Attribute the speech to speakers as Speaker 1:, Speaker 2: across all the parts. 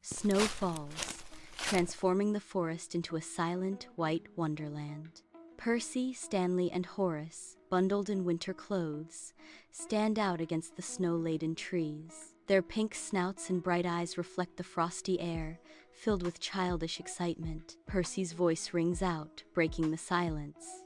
Speaker 1: Snow falls, transforming the forest into a silent, white wonderland. Percy, Stanley, and Horace, bundled in winter clothes, stand out against the snow-laden trees. Their pink snouts and bright eyes reflect the frosty air, filled with childish excitement. Percy's voice rings out, breaking the silence.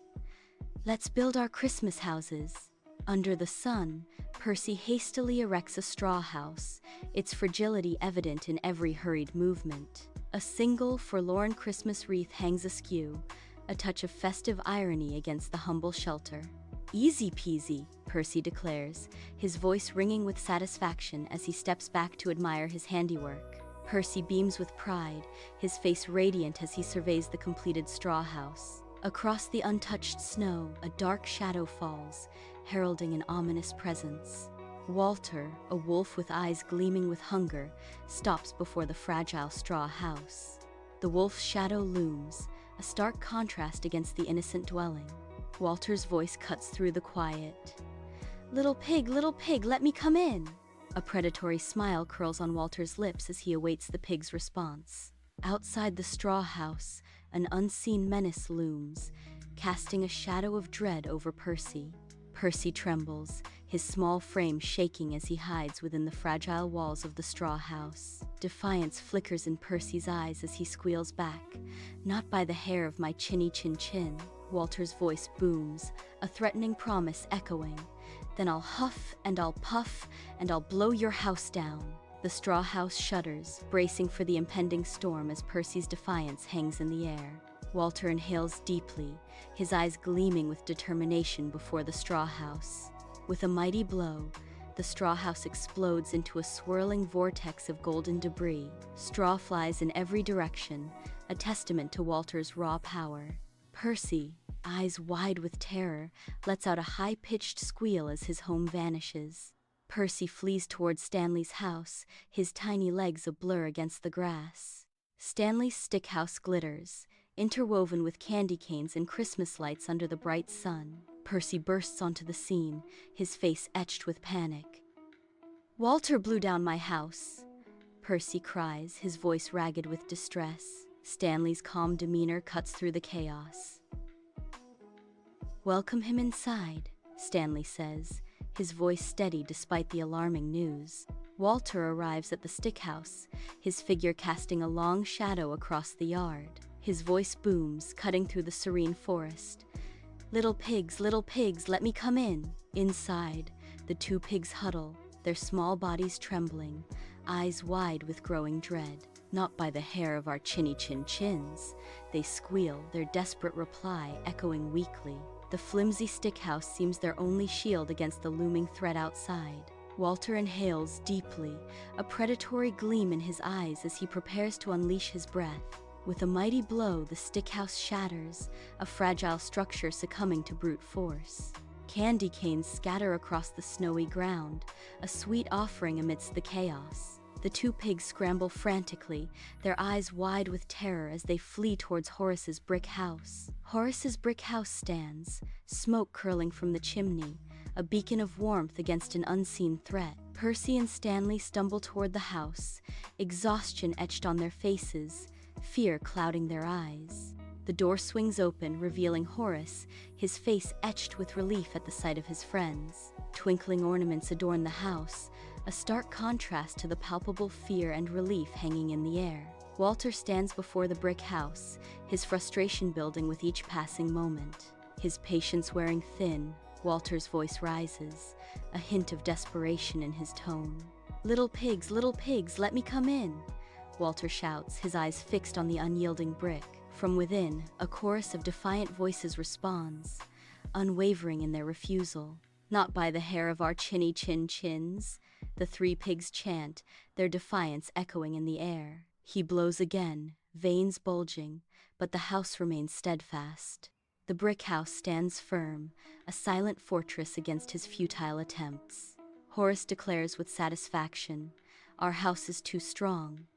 Speaker 1: "Let's build our Christmas houses." Under the sun, Percy hastily erects a straw house, its fragility evident in every hurried movement. A single, forlorn Christmas wreath hangs askew, a touch of festive irony against the humble shelter. "Easy peasy," Percy declares, his voice ringing with satisfaction as he steps back to admire his handiwork. Percy beams with pride, his face radiant as he surveys the completed straw house. Across the untouched snow, a dark shadow falls, heralding an ominous presence. Walter, a wolf with eyes gleaming with hunger, stops before the fragile straw house. The wolf's shadow looms, a stark contrast against the innocent dwelling. Walter's voice cuts through the quiet. Little pig, let me come in." A predatory smile curls on Walter's lips as he awaits the pig's response. Outside the straw house, an unseen menace looms, casting a shadow of dread over Percy. Percy trembles, his small frame shaking as he hides within the fragile walls of the straw house. Defiance flickers in Percy's eyes as he squeals back. "Not by the hair of my chinny chin chin." Walter's voice booms, a threatening promise echoing. "Then I'll huff and I'll puff and I'll blow your house down." The straw house shudders, bracing for the impending storm as Percy's defiance hangs in the air. Walter inhales deeply, his eyes gleaming with determination before the straw house. With a mighty blow, the straw house explodes into a swirling vortex of golden debris. Straw flies in every direction, a testament to Walter's raw power. Percy, eyes wide with terror, lets out a high-pitched squeal as his home vanishes. Percy flees towards Stanley's house, his tiny legs a blur against the grass. Stanley's stick house glitters, interwoven with candy canes and Christmas lights under the bright sun. Percy bursts onto the scene, his face etched with panic. "Walter blew down my house," Percy cries, his voice ragged with distress. Stanley's calm demeanor cuts through the chaos. "Welcome him inside," Stanley says, his voice steady despite the alarming news. Walter arrives at the stick house, his figure casting a long shadow across the yard. His voice booms, cutting through the serene forest. Little pigs, let me come in." Inside, the two pigs huddle, their small bodies trembling, eyes wide with growing dread. "Not by the hair of our chinny chin chins," they squeal, their desperate reply echoing weakly. The flimsy stick house seems their only shield against the looming threat outside. Walter inhales deeply, a predatory gleam in his eyes as he prepares to unleash his breath. With a mighty blow, the stick house shatters, a fragile structure succumbing to brute force. Candy canes scatter across the snowy ground, a sweet offering amidst the chaos. The two pigs scramble frantically, their eyes wide with terror as they flee towards Horace's brick house. Horace's brick house stands, smoke curling from the chimney, a beacon of warmth against an unseen threat. Percy and Stanley stumble toward the house, exhaustion etched on their faces, fear clouding their eyes. The door swings open, revealing Horace, his face etched with relief at the sight of his friends. Twinkling ornaments adorn the house, a stark contrast to the palpable fear and relief hanging in the air. Walter stands before the brick house, his frustration building with each passing moment. His patience wearing thin, Walter's voice rises, a hint of desperation in his tone. Little pigs, let me come in," Walter shouts, his eyes fixed on the unyielding brick. From within, a chorus of defiant voices responds, unwavering in their refusal. "Not by the hair of our chinny chin chins," the three pigs chant, their defiance echoing in the air. He blows again, veins bulging, but the house remains steadfast. The brick house stands firm, a silent fortress against his futile attempts. Horace declares with satisfaction, "Our house is too strong."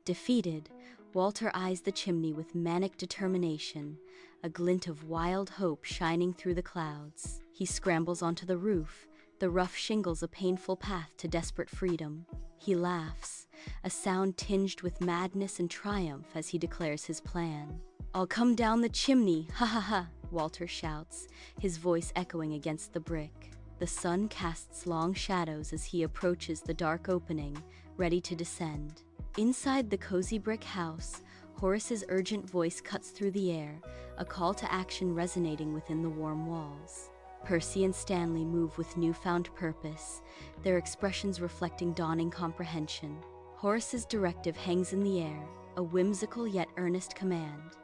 Speaker 1: Defeated, Walter eyes the chimney with manic determination, a glint of wild hope shining through the clouds. He scrambles onto the roof, the rough shingles a painful path to desperate freedom. He laughs, a sound tinged with madness and triumph as he declares his plan. "I'll come down the chimney, ha ha ha," Walter shouts, his voice echoing against the brick. The sun casts long shadows as he approaches the dark opening, ready to descend. Inside the cozy brick house, Horace's urgent voice cuts through the air, a call to action resonating within the warm walls. Percy and Stanley move with newfound purpose, their expressions reflecting dawning comprehension. Horace's directive hangs in the air, a whimsical yet earnest command.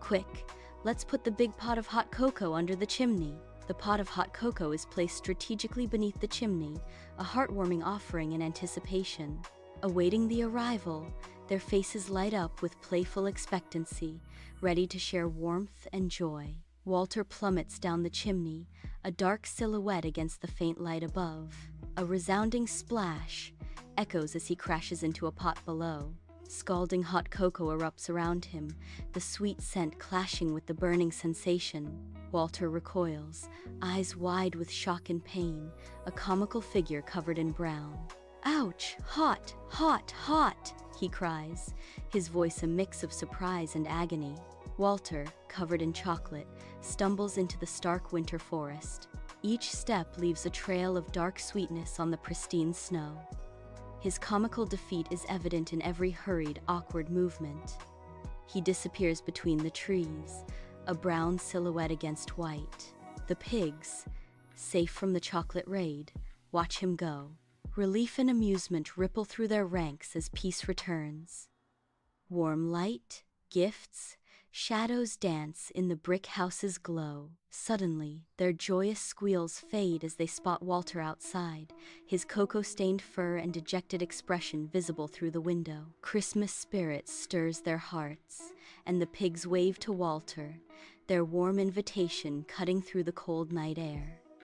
Speaker 1: "Quick, let's put the big pot of hot cocoa under the chimney." The pot of hot cocoa is placed strategically beneath the chimney, a heartwarming offering in anticipation. Awaiting the arrival, their faces light up with playful expectancy, ready to share warmth and joy. Walter plummets down the chimney, a dark silhouette against the faint light above. A resounding splash echoes as he crashes into a pot below. Scalding hot cocoa erupts around him, the sweet scent clashing with the burning sensation. Walter recoils, eyes wide with shock and pain, a comical figure covered in brown. "Ouch! Hot! Hot! Hot!" he cries, his voice a mix of surprise and agony. Walter, covered in chocolate, stumbles into the stark winter forest. Each step leaves a trail of dark sweetness on the pristine snow. His comical defeat is evident in every hurried, awkward movement. He disappears between the trees, a brown silhouette against white. The pigs, safe from the chocolate raid, watch him go. Relief and amusement ripple through their ranks as peace returns. Warm light, gifts, shadows dance in the brick house's glow. Suddenly, their joyous squeals fade as they spot Walter outside, his cocoa-stained fur and dejected expression visible through the window. Christmas spirit stirs their hearts, and the pigs wave to Walter, their warm invitation cutting through the cold night air.